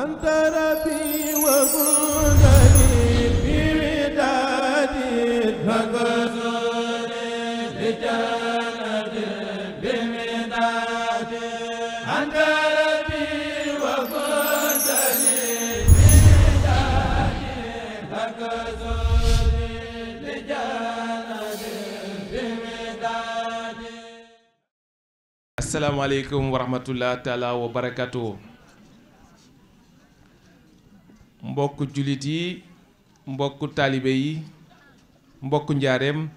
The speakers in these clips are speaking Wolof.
أنت ربي وكنتني بودادي فكسرني لجنة بمدادي أنت ربي وكنتني بودادي فكسرني لجنة بمدادي. السلام عليكم ورحمة الله تعالى وبركاته. mbokku jullit yi, mbokku taalibe yi, mbokku njaareem,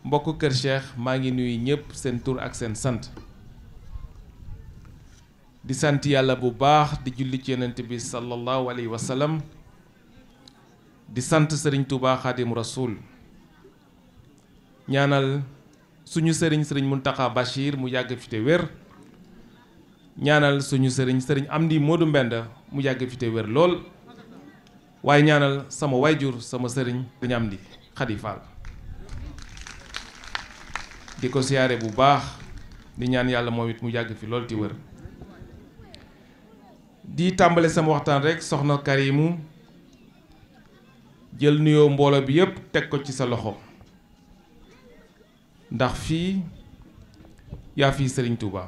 mbokku kër Cheikh, maa ngi nuyu ñëpp seen tur ak seen sant. di sant yàlla bu baax di julli ci yonent bi sallallahu alayhi wa sallam. di sant sëriñ Touba Xaadimu Rasuul. ñaanal suñu sëriñ Muntaxa Bachir mu yàgg fi te wér. ñaanal suñu sëriñ Amdi Modou Mbenda mu yàgg fi te wér lool. waaye ñaanal sama wayjur sama sëriñ Amdi Xadi Fall. di ko siyaare bu baax di ñaan yàlla moom it mu yàgg fi lool ti wér. di tàmbale sama waxtaan rek soxna Karimu jël nuyoo mbooloo bi yépp teg ko ci sa loxo ndax fii yaa fii sëriñ Touba.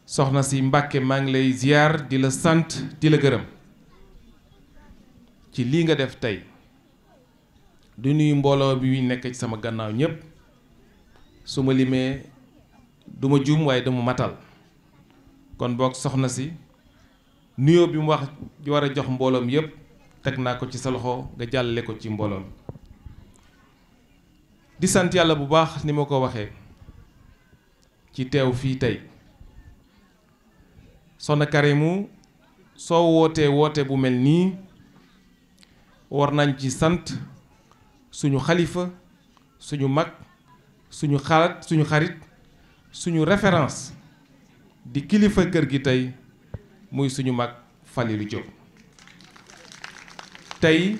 soxna si Mbàkke maa ngi lay ziyaar di la sant di la gërëm ci lii nga def tey. du nuyu mbooloo bi nekk ci sama gannaaw ñépp su ma limee du ma juum waaye dama matal kon boog soxna si nuyoo bi mu wax di war a jox mbooloom yépp teg naa ko ci sa loxo nga jàllale ko ci mbooloom. di sant yàlla bu baax ni ma ko waxee ci teew fii tey. soxna Karimu soo wootee woote bu mel nii war nañ ci sant suñu xalifa suñu mag suñu xarit suñu référence di kilifa kër gi tey muy suñu mag Falilou Diop. tey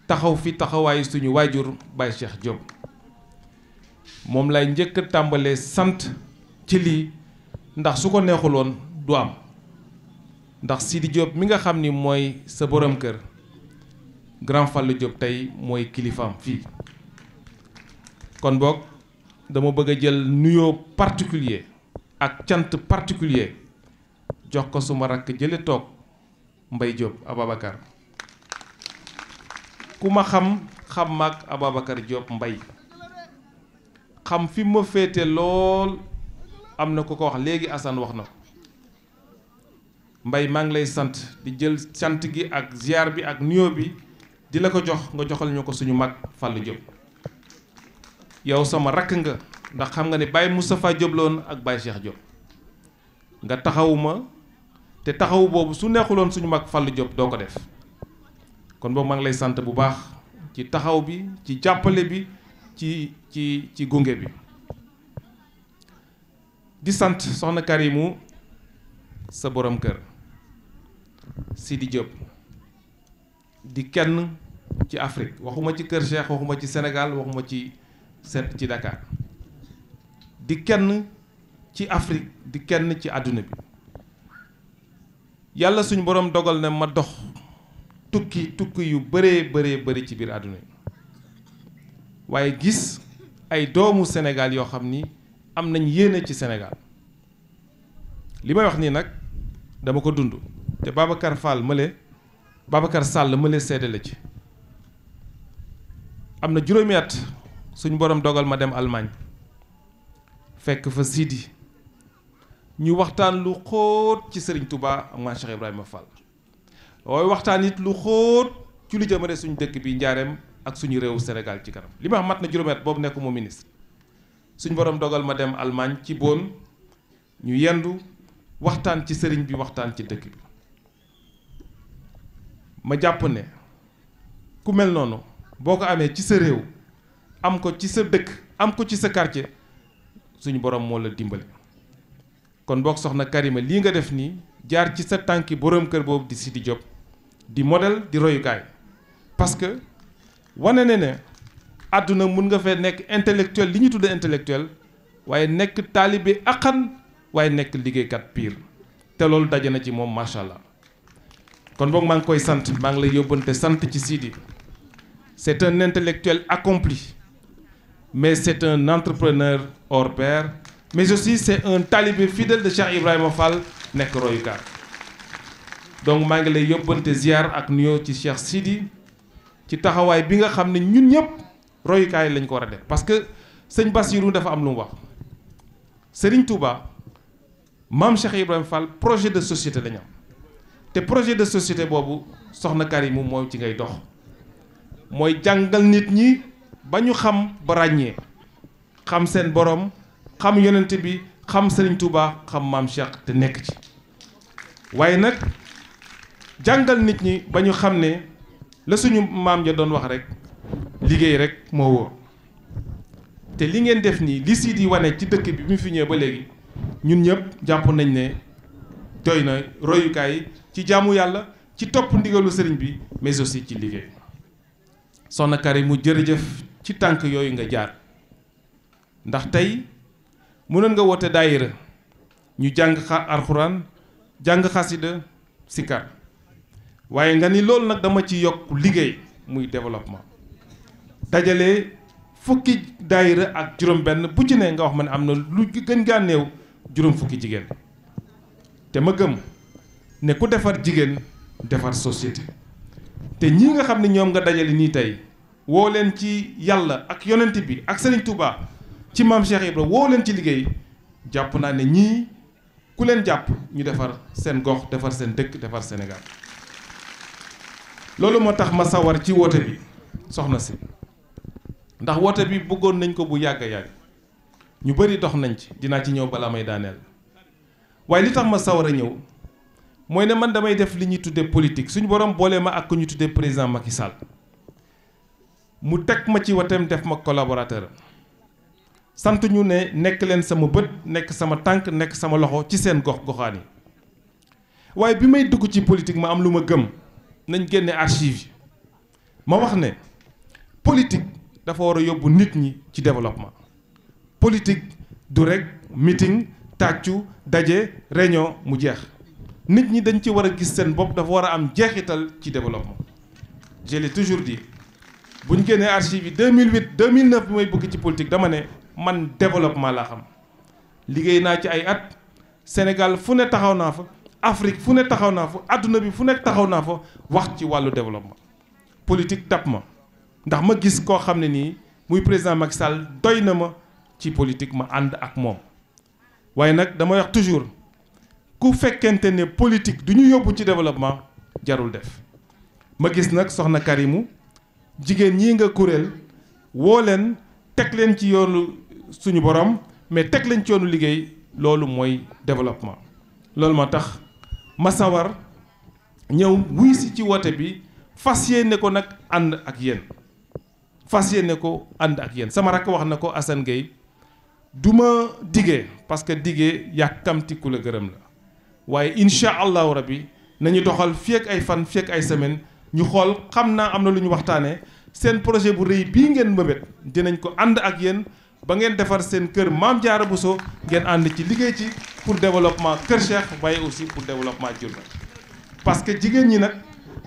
taxaw fi taxawaayu suñu waajur Baye Cheikh Diop moom lay njëkk a tàmbalee sant ci lii ndax su ko neexul woon du am ndax Sidi Diop mi nga xam ni mooy sa borom kër Grand Fallou Diop tey mooy kilifaam fii. kon boog dama bëgg a jël nuyoo particulier ak cant particulier jox ko suma rakk jële toog Mbaye Diop Ababacar. ku ma xam mag Ababacar Diop Mbaye xam fi ma féete lool. am na ku ko wax léegi Assane wax na ko Mbaye maa ngi lay sant di jël sant gi ak ziar bi ak nuyoo bi di la ko jox nga joxal ñu ko suñu mag Fallou Diop. yow sama rakk nga ndax xam nga ne Baye Moustapha Diop la woon ak Baye Cheikh Diop nga taxawuma te taxawu boobu su neexuloon suñu mag Fallou Diop doo ko def kon boobu maa ngi lay sant bu baax ci taxaw bi ci jàppale bi ci gunge bi. di sant soxna Karimu sa borom kër Sidi Diop di kenn ci Afrique waxuma ci kër Cheikh waxuma ci Sénégal waxuma ci Dakar di kenn ci Afrique di kenn ci àdduna bi. yàlla suñu borom dogal na ma dox tukki yu bëree ci biir àdduna bi waaye gis ay doomu Sénégal yoo xam ni am nañ yéene ci Sénégal. li may wax nii nag dama ko dund te Babacar Sall mële seede la ci. am na juróomi at suñ borom dogal ma dem Allemagne fekk fa Sidi ñu waxtaan lu xóot ci Serigne Touba ak Maam Cheikh Ibrahima Fall waaye waxtaan it lu xóot ci lu jëmale suñu dëkk bi njaareem ak suñu réewu Sénégal ci kanam. li ma wax mat na juróomi at boobu nekk mu ministre suñ borom dogal ma dem Allemagne ci Bonn ñu yendu waxtaan ci sëriñ bi waxtaan ci dëkk bi. ma jàpp ne ku mel noonu boo ko amee ci sa réew am ko ci sa dëkk am ko ci sa quartier suñu borom moo la dimbali. kon boog soxna Karima lii nga def nii jaar ci sa tànki borom kër boobu di Sidi Diop di modèle di royukaay parce que wane ne àdduna mun nga fee nekk intellectuel li ñu tuddee intellectuel waaye nekk taalibe aqan waaye nekk liggéeykat pire te loolu daje na ci moom macha allah. kon boog maa ngi koy sant maa ngi lay yóbbante sant ci Sidi. C'est un intellectuel accompli, mais c'est un entrepreneur hors pair, mais aussi c'est un talibé fidèle de Cheikh Ibrahima Fall nekk royukaay. Donc maa ngi lay yóbbante ziar ak nuyoo ci Cheikh Sidi ci taxawaay bi nga xam ne ñun ñëpp royukaay lañ ko war a def parce que sëñ Bassirou dafa am lu mu wax Serigne Touba maam Cheikh Ibrahima Fall projet de société lañ am te projet de société boobu soxna Karimou mooy ci ngay dox. mooy jàngal nit ñi ba ñu xam ba ràññee xam seen borom xam yonent bi xam Serigne Touba xam maam Cheikh te nekk ci waaye nag jàngal nit ñi ba ñu xam ne la suñu maam ja doon wax rek liggéey rek moo wóor te li ngeen def nii li Sidi wane ci dëkk bi mu fi ñëwee ba léegi ñun ñëpp jàpp nañ ne doy na royukaay ci jaamu yàlla ci topp ndigalu sëriñ bi mais aussi ci liggéey. soxna Karimou jërëjëf ci tànk yooyu nga jaar ndax tey mënoon nga woote daayira ñu jàng alxuraan jàng xasida sikar waaye nga ni loolu nag dama ci yokk liggéey muy développement dajale fukki daayira ak juróom-benn bu ci ne nga wax ma ne am na lu gën gaa néew juróom fukki jigéen te ma gëm ne ku defar jigéen defar société. te ñii nga xam ne ñoom nga dajale nii tey woo leen ci yàlla ak yonent bi ak Serigne Touba ci maam Cheikh Ibra woo leen ci liggéey jàpp naa ne ñii ku leen jàpp ñu defar seen gox defar seen dëkk defar Sénégal. loolu moo tax ma sawar ci woote bi soxna si ndax woote bi bëggoon nañ ko bu yàgg a yàgg ñu bari dox nañ ci dinaa ci ñëw balaa may daaneel waaye li tax ma sawar a ñëw. mooy ne man damay def li ñuy tuddee politique suñu borom boolee ma ak ku ñu tuddee président Macky Sall mu teg ma ci watem def ma collaborateur sant ñu ne nekk leen sama bët nekk sama tànk nekk sama loxo ci seen gox-goxaan yi waaye bi may dugg ci politique ma am lu ma gëm nañ génne archive yi ma wax ne politique dafa war a yóbbu nit ñi ci développement politique du rek meeting tàccu daje réunion mu jeex. nit ñi dañ ci war a gis seen bopp dafa war a am jeexital ci développement je l'ai toujours dit bu ñu génnee archive yi 2008 2009 bi may bëgg ci politique dama ne man développement laa xam liggéey naa ci ay at Sénégal fu ne taxaw naa fa Afrique fu ne taxaw naa fa adduna bi fu nekk taxaw naa fa wax ci wàllu développement politique tap ma ndax ma gis koo xam ne nii muy président Macky Sall doy na ma ci politique ma ànd ak moom waaye nag dama wax toujours ku fekkente ne politique du ñu yóbbu ci développement jarul def ma gis nag soxna Karimou jigéen ñii nga kuréel woo leen teg leen ci yoonu suñu borom mais teg leen ci yoonu liggéey loolu mooy développement. loolu moo tax ma sawar ñëw wuy si ci woote bi fas yéene ko nag ànd ak yéen fas yéene ko ànd ak yéen sama rakk wax na ko Assane Gueye du ma digee parce que digee yàkkamti ku la gërëm la. waaye incha allahu rabbi nañu doxal fii ak ay fan fii ak ay semaine ñu xool xam naa am na lu ñu waxtaanee seen projet bu rëy bii ngeen mbëbët dinañ ko ànd ak yéen ba ngeen defar seen kër Maam Jaara Bousso ngeen ànd ci liggéey ci pour développement Kër Cheikh waaye aussi pour développement Diourbel parce que jigéen ñi nag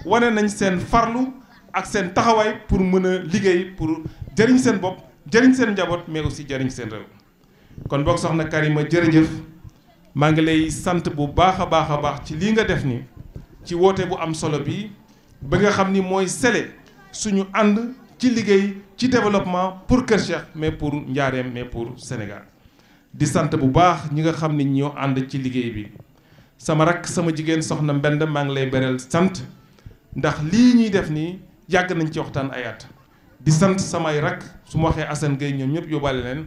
wane nañ seen farlu ak seen taxawaay pour mën a liggéey pour jëriñ seen bopp jëriñ seen njaboot mais aussi jëriñ seen réew kon boog soxna Karima jërëjëf. maa ngi lay sant bu baax a baax ci lii nga def ni ci woote bu am solo bi ba nga xam ni mooy sele suñu ànd ci liggéey ci développement pour Kër Cheikh mais pour Njaareem mais pour Sénégal di sant bu baax ñi nga xam ni ñoo ànd ci liggéey bi sama rakk sama jigéen soxna Mbend maa ngi lay beral sant ndax lii ñuy def nii yàgg nañ ci waxtaan ay at di sant samay rakk su ma waxee Assane Gueye ñoom ñëpp yóbbaale leen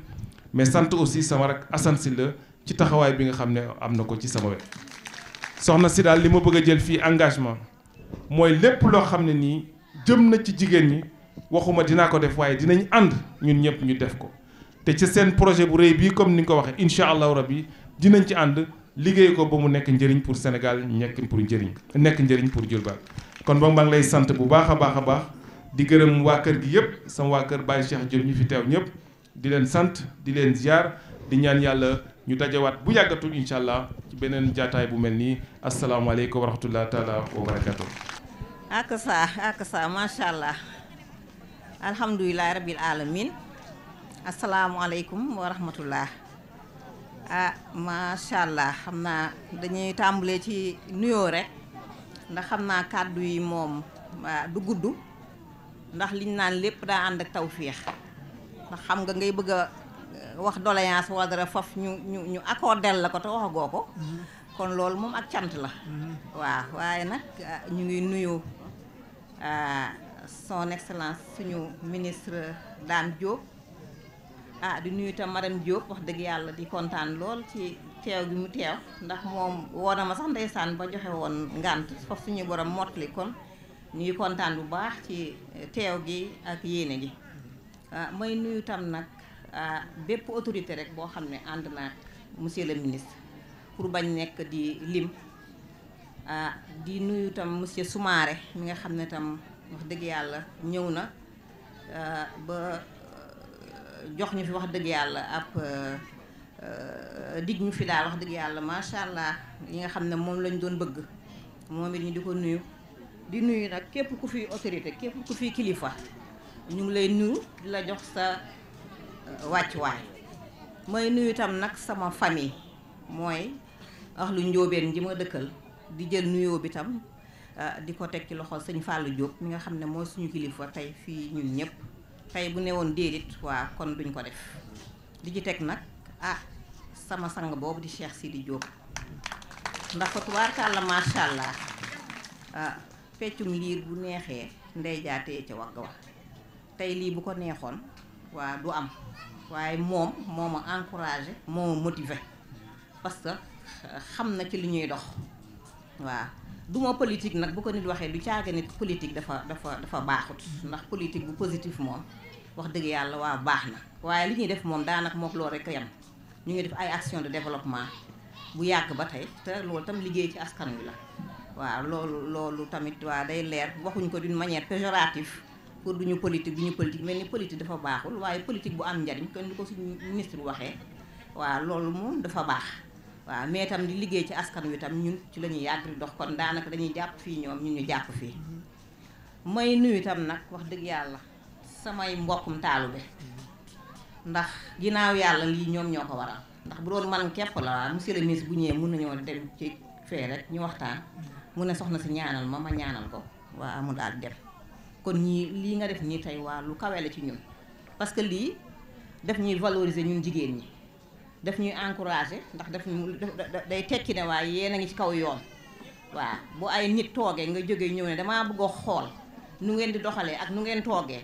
mais sant aussi sama rakk Assane Sylla ci taxawaay bi nga xam ne am na ko ci sama wet soxna si daal li ma bëgg a jël fii engagement mooy lépp loo xam ne nii jëm na ci jigéen ñi waxuma dinaa ko def waaye dinañ ànd ñun ñëpp ñu def ko te ci seen projet bu rëy bii comme ni nga ko waxee incha allahu rabbi dinañ ci ànd liggéey ko ba mu nekk njëriñ pour Sénégal nekk njëriñ pour Diourbel kon boog maa ngi lay sant bu baax a baax di gërëm waa kër gi yëpp sama waa kër Baye Cheikh Diop ñu fi teew ñëpp di leen sant di leen ziar di ñaan yàlla ñu dajewaat bu yàggatul incha allah ci beneen jaataay bu mel nii asalaamaaleykum wa rahmatulah taala wa barakaatu. ak sa macha allah alhamdulilah rabil alamin asalaamualeykum wa rahmatullah macha allah xam naa dañuy tàmbalee ci nuyoo rek ndax xam naa kàddu yi moom du gudd ndax liñ naan lépp daa ànd ak tawféex ndax xam nga ngay bëgg a wax doléance wala dara faf ñu accordel la ko te waxagoo ko kon loolu moom ak cant la waaw waaye nag ñu ngi nuyu son excellence suñu ministre Dame Diop di nuyu itam madame Diop wax dëgg yàlla di kontaan lool ci teew gi mu teew ndax moom woo na ma sax ndeysaan ba joxe woon ngànt foofu suñu borom mottali kon ñu ngi kontaan bu baax ci teew gi ak yéene gi may nuyu tam nag bépp autorité rek boo xam ne ànd naag monsieur le ministre pour bañ nekk di lim di nuyu tam monsieur Soumaré mi nga xam ne tam wax dëgg yàlla ñëw na ba jox ñu fi wax dëgg yàlla ab dig ñu fi daal wax dëgg yàlla macha allah yi nga xam ne moom lañ doon bëgg moom it ñu di ko nuyu di nuyu nag képp ku fi autorité képp ku fi kilifa ñu ngi lay nuyu di la jox sa wàccuwaay mooy nuyu tam nag sama famille mooy wax lu njóobeen ji ma dëkkal di jël nuyoo bi tam di ko teg ci loxo sëñ Fallou Diop mi nga xam ne mooy suñu kilifa tey fii ñun ñëpp tey bu newoon déedéet waa kon duñ ko def di ci teg nag sama sang boobu di Cheikh Sidi Diop ndax fa tubaarkàlla macha allah peccum liir bu neexee ndey jaatee ca wagg wax tey lii bu ko neexoon waa du am waaye moom moo ma encouragé moo ma motivé parce que xam na ci li ñuy dox waaw duma politique nag bu ko nit waxee du caaga nit politique dafa baaxut ndax politique bu positif moom wax dëgg yàlla waa baax na waaye li ñuy def moom daanaka mook loolu rek yam ñu ngi def ay action de développement bu yàgg ba tey te loolu tam liggéey ci askan wi la waaw loolu tamit waa day leer waxuñ ko d'une manière péjorative pour duñu politique mel ni politique dafa baaxul waaye politique bu am njariñ kon ni ko suñu ministre waxee waaw loolu moom dafa baax waaw mais itam di liggéey ci askan wi tam ñun ci la ñuy yàgg di dox kon daanaka dañuy jàpp fii ñoom ñun ñu jàpp fii may nuyu itam nag wax dëgg yàlla samay mbokkum taalube ndax ginnaaw yàlla lii ñoom ñoo ko waral ndax bu doon man képp la waa monsieur le ministre bu ñëwee mun nañoo dem ci fee rek ñu waxtaan mu ne soxna si ñaanal ma ñaanal ko waa mu daal dem kon ñii lii nga def nii tey waa lu kawe la ci ñun parce que lii daf ñuy valoriser ñun jigéen ñi daf ñuy encourager ndax day tekki ne waaye yéen a ngi ci kaw yoon waaw bu ay nit toogee nga jógee ñëw ne damaa bëgg a xool nu ngeen di doxalee ak nu ngeen toogee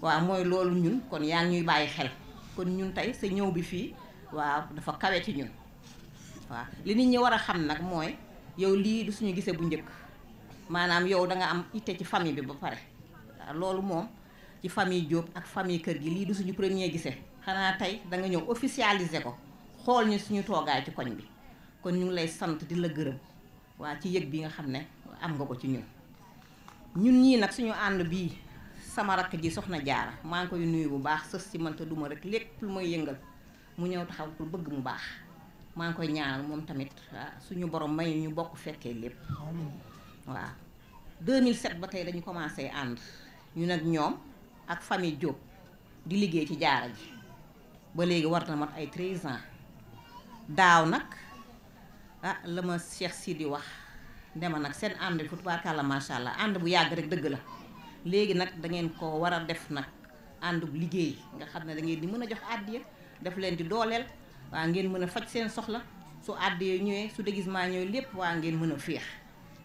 waaw mooy loolu ñun kon yaa ngi ñuy bàyyi xel kon ñun tey sa ñëw bi fii waaw dafa kawe ci ñun waaw li nit ñi war a xam nag mooy yow lii du suñu gisee bu njëkk maanaam yow da nga am itte ci famille bi ba pare waaw loolu moom ci famille Diop ak famille kër gi lii du suñu premier gisee xanaa tey da nga ñëw officialiser ko xool ñu suñu toogaay ci koñ bi kon ñu ngi lay sant di la gërëm waa ci yëg bi nga xam ne am nga ko ci ñun ñii nag suñu ànd bii sama rakk ji soxna Jaara maa ngi koy nuyu bu baax sës ci mënta duma rek lépp lu may yëngal mu ñëw taxaw pour bëgg mu baax maa ngi koy ñaanal moom tamit suñu borom may ñu bokk fekkee lépp waaw 2007 ba tey dañu commencé ànd ñu nag ñoom ak famille Diop di liggéey ci Jaara ji ba léegi war na mat ay 13 ans daaw nag la ma Cheikh Sidi wax dema nag seen ànd bi fu tubaarkàlla macha allah ànd bu yàgg rek dëgg la léegi nag da ngeen ko war a def nag ànd bu liggéey nga xam ne da ngeen di mën a jox àddiya def leen di dooleel waa ngeen mën a faj seen soxla su àddiya ñëwee su déguisement ñëwee lépp waa ngeen mën a féex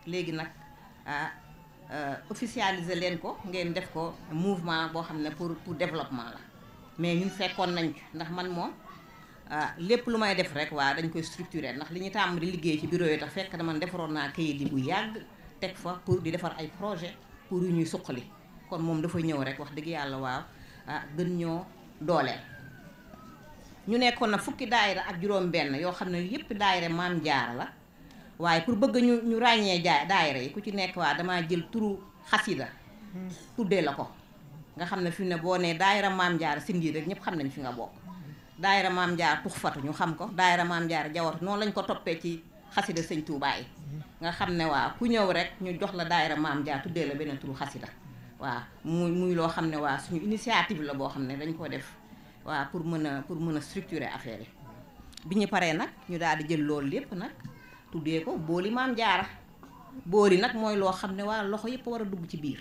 léegi nag officialiser leen ko ngeen def ko mouvement boo xam ne pour développement la mais ñun fekkoon nañ ndax man moom lépp lu may def rek waa dañ koy structurer ndax li ñu tàmm di liggéey ci bureau yi tax fekk na man defaroon naa kayit yi bu yàgg teg fa pour di defar ay projet pour yu ñuy suqali kon moom dafa ñëw rek wax dëgg yàlla waaw gën ñoo dooleel ñu nekkoon na fukki daayira ak juróom benn yoo xam ne yépp daayira Maam Jaara la waaye pour bëgg ñu ràññee daayira yi ku ci nekk waa damaa jël turu xasida tuddee la ko nga xam ne fi ne boo nee daayira Maam Jaara Sindiir rek ñëpp xam nañ fi nga bokk daayira Maam Jaara Tuxfatu ñu xam ko daayira Maam Jaara Jawatu noonu lañ ko toppee ci xasida sëñ Tuubaa yi nga xam ne waaw ku ñëw rek ñu jox la daayira Maam Jaara tuddee la beneen turu xasida waaw muy loo xam ne waa suñu initiative la boo xam ne dañ ko def waaw pour mën a structurer affaire yi bi ñu paree nag ñu daal di jël loolu lépp nag tuddee ko booli Maam Jaara booli nag mooy loo xam ne waa loxo yëpp war a dugg ci biir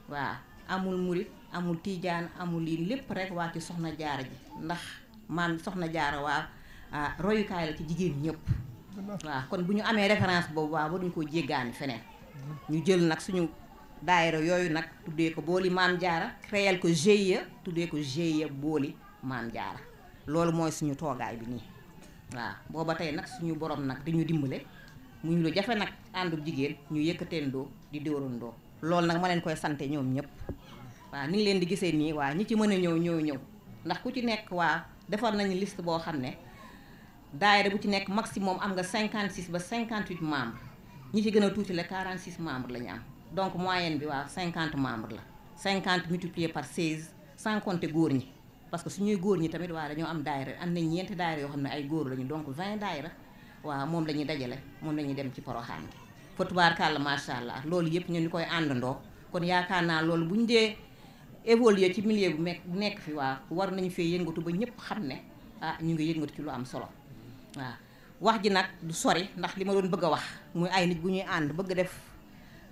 waaw amul murit amul tiijaan amul lii lépp rek waa ci soxna jaara ji ndax maam soxna jaara waa royukaay la ci jigéen ñëpp waaw kon bu ñu amee référence boobu waaw waruñu koo jéggaani feneen ñu jël nag suñu daayira yooyu nag tuddee ko booli Maam Jaara créel ko GIE tuddee ko GIE booli Maam Jaara loolu mooy suñu toogaay bi nii waaw booba tey nag suñu borom nag di ñu dimbale muy lu jafe nag àndu jigéen ñu yëkkateendoo di dóorandoo loolu nag ma leen koy sante ñoom ñëpp waaw ni ngi leen di gisee nii waa ñi ci mën a ñëw ndax ku ci nekk waa defar nañu liste boo xam ne daayira bu ci nekk maximum am nga 56 ba 58 membres ñi ci gën a tuuti la 46 membres la ñu am donc moyenne bi waaw 50 membres la 50 multiplié par 16 sans compter góor ñi parce que suñuy góor ñi tamit waa dañoo am daayira am nañ ñeenti daayira yoo xam ne ay góor lañu donc 20 daayira waaw moom la ñuy dajale moom la ñuy dem ci Porokhane gi fa tubaarkàlla macha allah loolu yëpp ñu koy àndandoo kon yaakaar naa loolu bu ñu dee évoluer ci milieu bu nekk fi waa war nañu fee yëngatu ba ñëpp xam ne ñu ngi yëngatu ci lu am solo waaw wax ji nag du sori ndax li ma doon bëgg a wax muy ay nit bu ñuy ànd bëgg def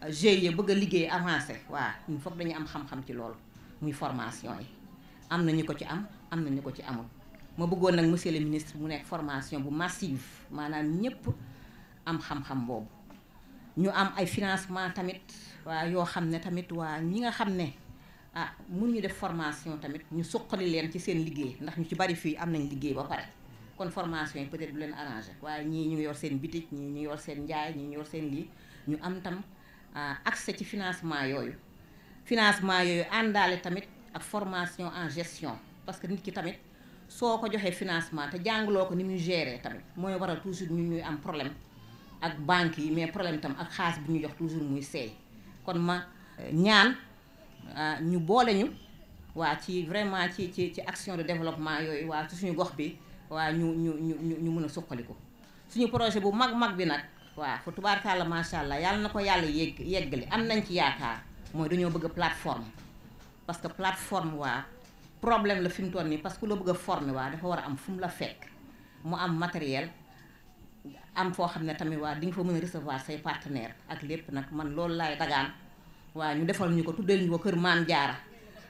GIE bëgg a liggéey avancé waaw ñun foog dañuy am xam-xam ci loolu muy formation yi am na ñu ko ci am na ñu ko ci amul ma bëggoon nag monsieur le ministre mu nekk formation bu massive maanaam ñëpp am xam-xam boobu ñu am ay financement tamit waa yoo xam ne tamit waa ñi nga xam ne mun ñu def formation tamit ñu suqali leen ci seen liggéey ndax ñu ci bari fii am nañ liggéey ba pare kon formation yi peut-être du leen arrangé waaye ñii ñu ngi yor seen bitik ñii ñu yor seen njaay ñii ñu yor seen lii ñu am tam accès ci financement yooyu àndaale tamit ak formation en gestion parce que nit ki tamit soo ko joxee financement te jàngaloo ko ni muy gérer tamit mooy waral toujours ñuy am problème ak banque yi mais problème tam ak xaalis bi ñu jox toujours muy seey kon ma ñaan ñu boole ñu waa ci vraiment ci action de développement yooyu waa ci suñu gox bi waa ñu mën a suqaliku suñu projet bu mag bi nag waa fa tubaarkàlla macha allah yàlla na ko yàlla yeggali am nañ ci yaakaar mooy dañoo bëgg plateforme parce que plateforme waa problème la fi mu toll nii parce que loo bëgg a former waa dafa war a am fu mu la fekk mu am matériel am foo xam ne tamit waa di nga fa mën a recevoir say partenaires ak lépp nag man loolu laay dagaan waaw ñu defal ñu ko tuddeel ñu ko kër Maam Jaara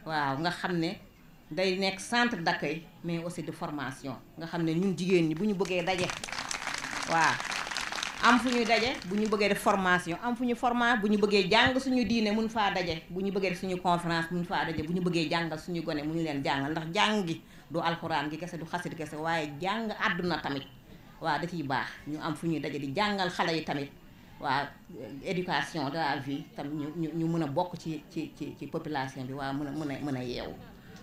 waaw nga xam ne day nekk centre d'accueil mais aussi de formation nga xam ne ñun jigéen ñi bu ñu bëggee daje waaw am fu ñuy daje bu ñu bëggee def formation am fu ñu bu ñu bëggee jàng suñu diine mun faa daje bu ñu bëggee def suñu conférence mun faa daje bu ñu bëggee jàngal suñu gone mu ñu leen jàngal ndax jàng gi du alxuraan gi kese du xasit kese waaye jàng àdduna tamit waaw da ciy baax ñu am fu ñuy daje di jàngal xale yi tamit waaw éducation de la vie tam ñu mën a bokk ci population bi waaw mën a yeewu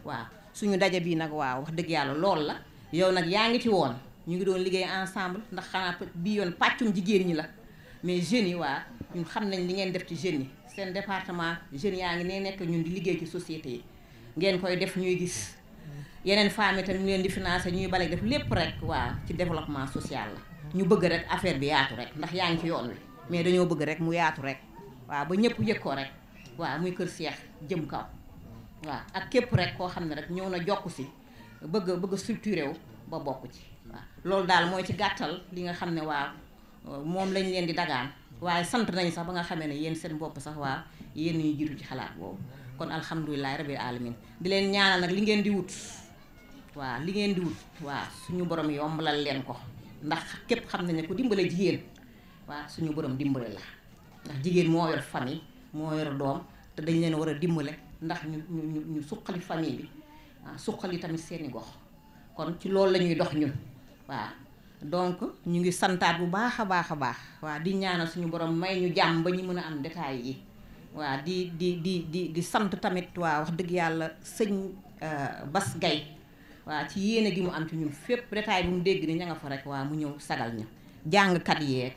waaw suñu daje bii nag waaw wax dëgg yàlla lool la yow nag yaa ngi ci woon ñu ngi doon liggéey ensemble ndax xanaa bii yoon pàccum jigéen ñi la mais jeunes yi waa ñun xam nañ li ngeen def ci jeunes yi seen département jeunes yaa ngi ne nekk ñun di liggéey ci société yi ngeen koy def ñuy gis yeneen femmes itam ñu leen di financer ñuy bale def lépp rek waaw ci développement social la ñu bëgg rek affaire bi yaatu rek ndax yaa ngi ci yoon wi mais dañoo bëgg rek mu yaatu rek waaw ba ñëpp yëg ko rek waaw muy kër Seex jëm kaw waaw ak képp rek koo xam ne rek ñëw na jokk si bëgg structuré wu ba bokk ci waaw loolu daal mooy ci gàttal li nga xam ne waaw moom lañ leen di dagaan waaye sant nañu sax ba nga xamee ne yéen seen bopp sax waaw yéen ñu jiitu ci xalaat boobu kon alhamdulilah rabbil alamin di leen ñaanal nag li ngeen di wut waaw li ngeen di wut waaw suñu borom yombalal leen ko ndax képp xam nañ ne ku dimbale jigéen waaw suñu borom dimbale la ndax jigéen moo yor famille moo yor doom te dañ leen war a dimbale ndax ñu suqali famille bi waaw suqali tamit seeni gox kon ci loolu la ñuy dox ñun waaw donc ñu ngi santaat bu baax a baax waaw di ñaanal suñu borom may ñu jàmm ba ñu mën a am détails yi waaw di sant tamit waaw wax dëgg yàlla sëñ Bas Gaye waaw ci yéene gi mu am ci ñun fépp détail bu mu dégg ni ña nga fa rek waaw mu ñëw sagal ñu jàngkat yeeg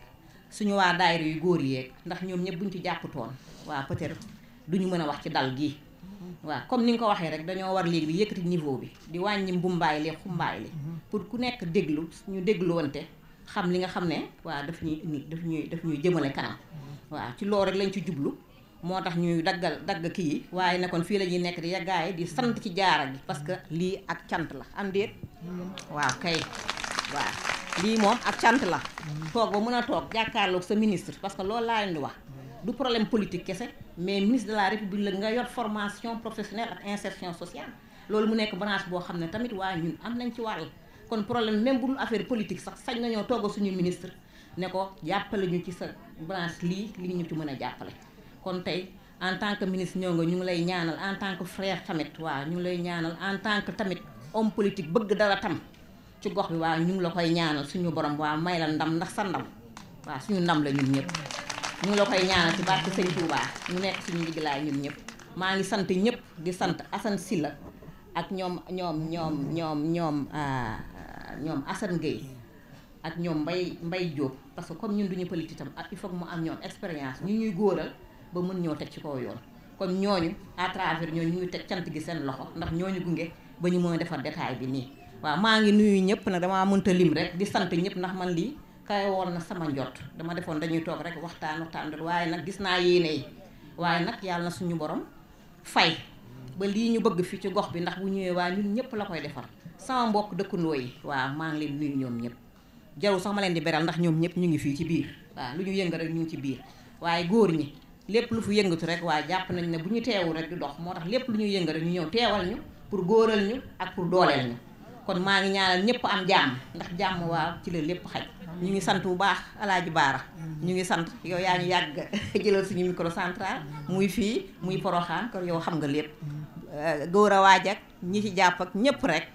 suñu waa daayira yu góor yeeg ndax ñoom ñëpp buñ ci jàpputoon waaw peut-être duñu mën a wax ci dal gi waaw comme ni nga ko waxee rek dañoo war léegi di yëkkati niveau bi di wàññi mbumbaay li xumbaay li pour ku nekk déglu ñu dégluwante xam li nga xam ne waaw daf ñuy jëmale kanam waaw ci loolu rek lañ ci jublu moo tax ñuy dagg kii yi waaye ne kon fii la ñuy nekk di yeggaay di sant ci jaara gi parce que lii ak cant la am déet waaw kay waaw lii moom ak cant la toog ba mën a toog jàkkaarloog sa ministre parce que loolu laa leen di wax du problème politique kese mais ministre de la république la nga yor formation professionnelle ak insertion sociale loolu mu nekk branche boo xam ne tamit waa ñun am nañ ci wàll kon problème même bu dul affaire politique sax sañ nañoo togg suñu ministre ne ko jàppale ñu ci sa branche lii li ñu ci mën a jàppale kon tey en tant que ministre ñëw nga ñu ngi lay ñaanal en tant que frère tamit waaw ñu ngi lay ñaanal en tant que tamit homme politique bëgg dara tam ci gox bi waaw ñu ngi la koy ñaanal suñu borom waaw may la ndam ndax sa ndam waaw suñu ndam la ñun ñëpp ñu ngi la koy ñaanal ci barke Sëñ Touba ñu nekk suñu ndiglaay ñun ñëpp maa ngi sant ñëpp di sant Assane Sylla ak ñoom Assane Gueye ak ñoom Mbay Diop parce que comme ñun duñu politique tam ak il faut que mu am ñoom expérience ñu ñuy góoral ba mën ñoo teg ci kaw yoon kon ñooñu à travers ñooñu ñu ngi teg cant gi seen loxo ndax ñooñu gunge ba ñu mën a defar détail bi nii waaw maa ngi nuyu ñëpp nag damaa mënta lim rek di sant ñëpp ndax man lii kay woon na sama njot dama defoon dañuy toog rek waxtaan waaye nag gis naa yéene yi waaye nag yàlla na suñu borom fay ba lii ñu bëgg fii ci gox bi ndax bu ñëwee waa ñun ñëpp la koy defar sama mbokk dëkkandoo yi waaw maa ngi leen nuyu ñoom ñëpp jarul sax ma leen di beral ndax ñoom ñëpp ñu ngi fii ci biir waaw lu ñu yënga rek ñu ngi ci biir waaye góor ñi lépp lu fu yëngatu rek waaye jàpp nañ ne bu ñu teewul rek di dox moo tax lépp lu ñuy yënga rek ñu ñëw teewal ñu pour góoral ñu ak pour dooleel ñu kon maa ngi ñaanal ñëpp am jàmm ndax jàmm waaw ci la lépp xaj ñu ngi sant bu baax Alaaji Baara ñu ngi sant yow yaa ñu yàgg jëlal suñu microcentral muy fii muy Poroxaan kon yow xam nga lépp góor a waaj ak ñi ci jàpp ak ñëpp rek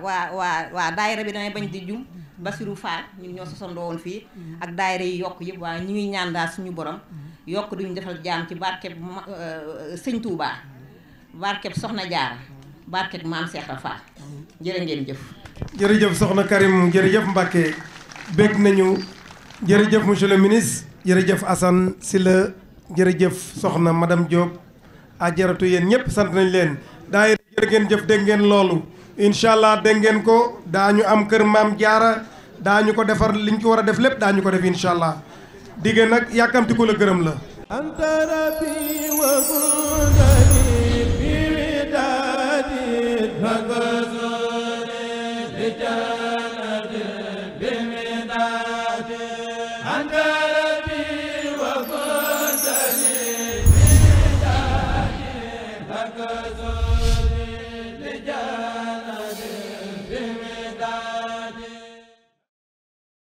waa daayira bi damay bañ di jum Basirou Fall ñun ñoo sosandoo woon fii ak daayira yi yokk yëpp waaye ñu ngi ñaan daal suñu borom yokk duñu defal jaam ci barkeb Sëñ Touba barkeb Soxna Jaara barkeb Maam Cheikh Fall jërë ngeen jëf. jërëjëf soxna Karim jërëjëf Mbacke bég nañu jërëjëf monsieur le ministre jërëjëf Assane Sylla jërëjëf soxna madame Diop ajaratu yéen ñëpp sant nañ leen daayira jërë ngeen jëf dégg ngeen loolu incha allah dégg ngeen ko daañu am kër Maam Jaara daañu ko defar liñ ko war a def lépp daañu ko def incha allah digge nag yàkkamti ko la gërëm la anta rabbi wa budani bi widadi bagazore bi janade bi midade anta rabbi wa budani bi widadi bagazore